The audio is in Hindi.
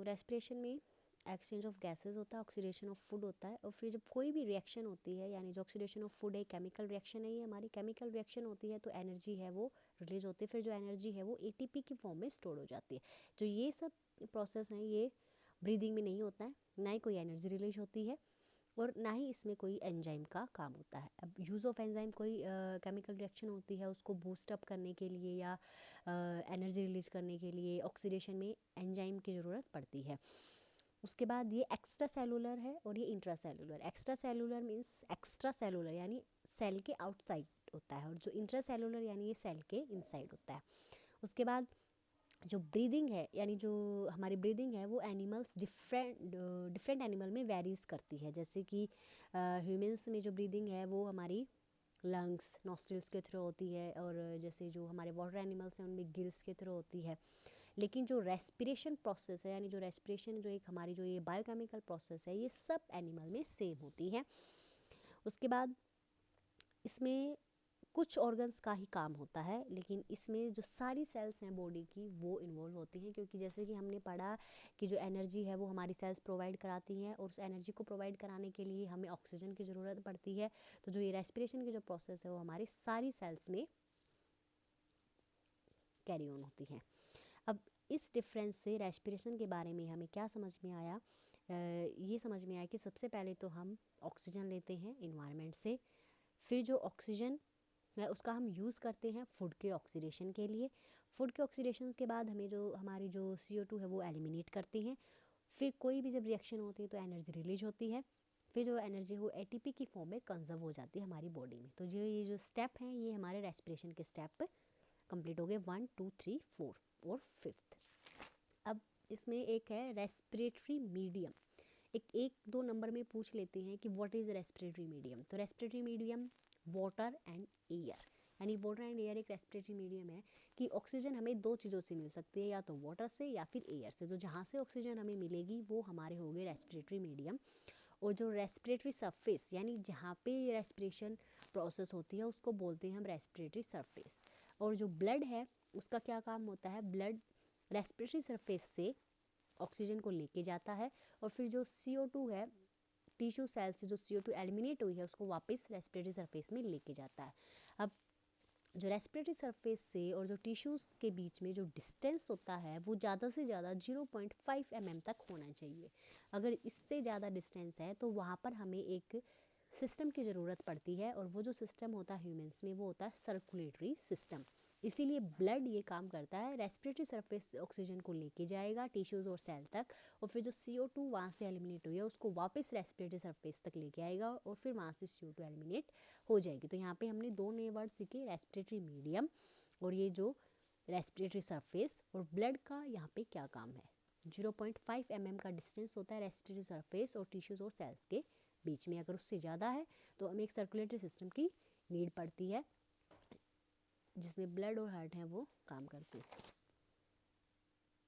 रेस्पिरेशन में एक्सचेंज ऑफ गैसेस होता है, ऑक्सीडेशन ऑफ फूड होता है, और फिर जब कोई भी रिएक्शन होती है, यानी जो ऑक्सीडेशन ऑफ फूड है केमिकल रिएक्शन है, ये हमारी केमिकल रिएक्शन होती है, तो एनर्जी है वो रिलीज होती है। फिर जो एनर्जी है वो एटीपी की फॉर्म में स्टोर हो जाती है। तो ये सब प्रोसेस है, ये ब्रीदिंग में नहीं होता है, ना ही कोई एनर्जी रिलीज होती है और ना ही इसमें कोई एंजाइम का काम होता है। अब यूज़ ऑफ एंजाइम, कोई केमिकल रिएक्शन होती है उसको बूस्ट अप करने के लिए या एनर्जी रिलीज करने के लिए ऑक्सीडेशन में एंजाइम की ज़रूरत पड़ती है। उसके बाद ये एक्स्ट्रा सेलुलर है और ये intra cellular. Extra cellular means extra cellular यानी सेल के आउटसाइड होता है, और जो इंट्रा सेलुलर यानी ये सेल के इनसाइड होता है। उसके बाद जो ब्रीदिंग है, यानी जो हमारी ब्रीदिंग है वो एनिमल्स डिफरेंट एनिमल में वेरीज करती है। जैसे कि ह्यूमंस में जो ब्रीदिंग है वो हमारी लंग्स नॉस्ट्रिल्स के थ्रू होती है, और जैसे जो हमारे वाटर एनिमल्स हैं उनमें गिल्स के थ्रू होती है। लेकिन जो रेस्पिरेशन प्रोसेस है, यानी जो रेस्पिरेशन जो एक हमारी जो ये बायोकेमिकल प्रोसेस है, ये सब एनिमल में सेम होती है। उसके बाद इसमें कुछ ऑर्गन्स का ही काम होता है, लेकिन इसमें जो सारी सेल्स हैं बॉडी की वो इन्वॉल्व होती हैं, क्योंकि जैसे कि हमने पढ़ा कि जो एनर्जी है वो हमारी सेल्स प्रोवाइड कराती हैं, और उस एनर्जी को प्रोवाइड कराने के लिए हमें ऑक्सीजन की ज़रूरत पड़ती है। तो जो ये रेस्पिरेशन की जो प्रोसेस है वो हमारी सारी सेल्स में कैरी ऑन होती है। अब इस डिफरेंस से रेस्पिरेशन के बारे में हमें क्या समझ में आया? ये समझ में आया कि सबसे पहले तो हम ऑक्सीजन लेते हैं इन्वायरमेंट से, फिर जो ऑक्सीजन है उसका हम यूज़ करते हैं फूड के ऑक्सीडेशन के लिए। फूड के ऑक्सीडेशन के बाद हमें जो हमारी जो CO2 है वो एलिमिनेट करते हैं। फिर कोई भी जब रिएक्शन होती है तो एनर्जी रिलीज होती है, फिर जो एनर्जी वो ATP की फॉर्म में कंजर्व हो जाती है हमारी बॉडी में। तो जो ये जो स्टेप हैं ये हमारे रेस्पिरेशन के स्टेप कंप्लीट हो गए, 1 2 3 4 और 5th। अब इसमें एक है रेस्पिरेटरी मीडियम। एक दो नंबर में पूछ लेते हैं कि व्हाट इज़ रेस्पिरेटरी मीडियम। तो respiratory medium water and air, यानी वाटर एंड एयर एक रेस्पिरेटरी मीडियम है कि ऑक्सीजन हमें दो चीज़ों से मिल सकती है, या तो वाटर से या फिर एयर से। तो जहाँ से ऑक्सीजन हमें मिलेगी वो हमारे हो गए रेस्पिरेटरी मीडियम। और जो रेस्पिरेटरी सरफेस, यानी जहाँ पे रेस्पिरेशन प्रोसेस होती है उसको बोलते हैं हम रेस्पिरेटरी सरफेस। और जो ब्लड है उसका क्या काम होता है? ब्लड रेस्पिरेटरी सरफेस से ऑक्सीजन को लेके जाता है, और फिर जो CO2 है टिश्यू सेल से जो CO2 एलिमिनेट हुई है उसको वापस रेस्पिरेटरी सरफेस में लेके जाता है। अब जो रेस्पिरेटरी सरफेस से और जो टिश्यूज़ के बीच में जो डिस्टेंस होता है वो ज़्यादा से ज़्यादा 0.5 mm तक होना चाहिए। अगर इससे ज़्यादा डिस्टेंस है तो वहाँ पर हमें एक सिस्टम की ज़रूरत पड़ती है, और वो जो सिस्टम होता है ह्यूमंस में वो होता है सर्कुलेटरी सिस्टम। इसीलिए ब्लड ये काम करता है, रेस्पिरेटरी सरफेस से ऑक्सीजन को लेके जाएगा टिश्यूज़ और सेल तक, और फिर जो CO2 वहाँ से एलिमिनेट हुई है उसको वापस रेस्पिरेटरी सरफेस तक लेके आएगा, और फिर वहाँ से CO2 एलिमिनेट हो जाएगी। तो यहाँ पे हमने दो नए वर्ड सीखे, रेस्पिरेटरी मीडियम और ये जो रेस्पिरेटरी सरफेस। और ब्लड का यहाँ पे क्या काम है? 0.5 mm का डिस्टेंस होता है रेस्पिरेटरी सरफेस और टिश्यूज़ और सेल्स के बीच में। अगर उससे ज़्यादा है तो हमें एक सर्कुलेटरी सिस्टम की नीड पड़ती है जिसमें ब्लड और हार्ट हैं वो काम करते हैं।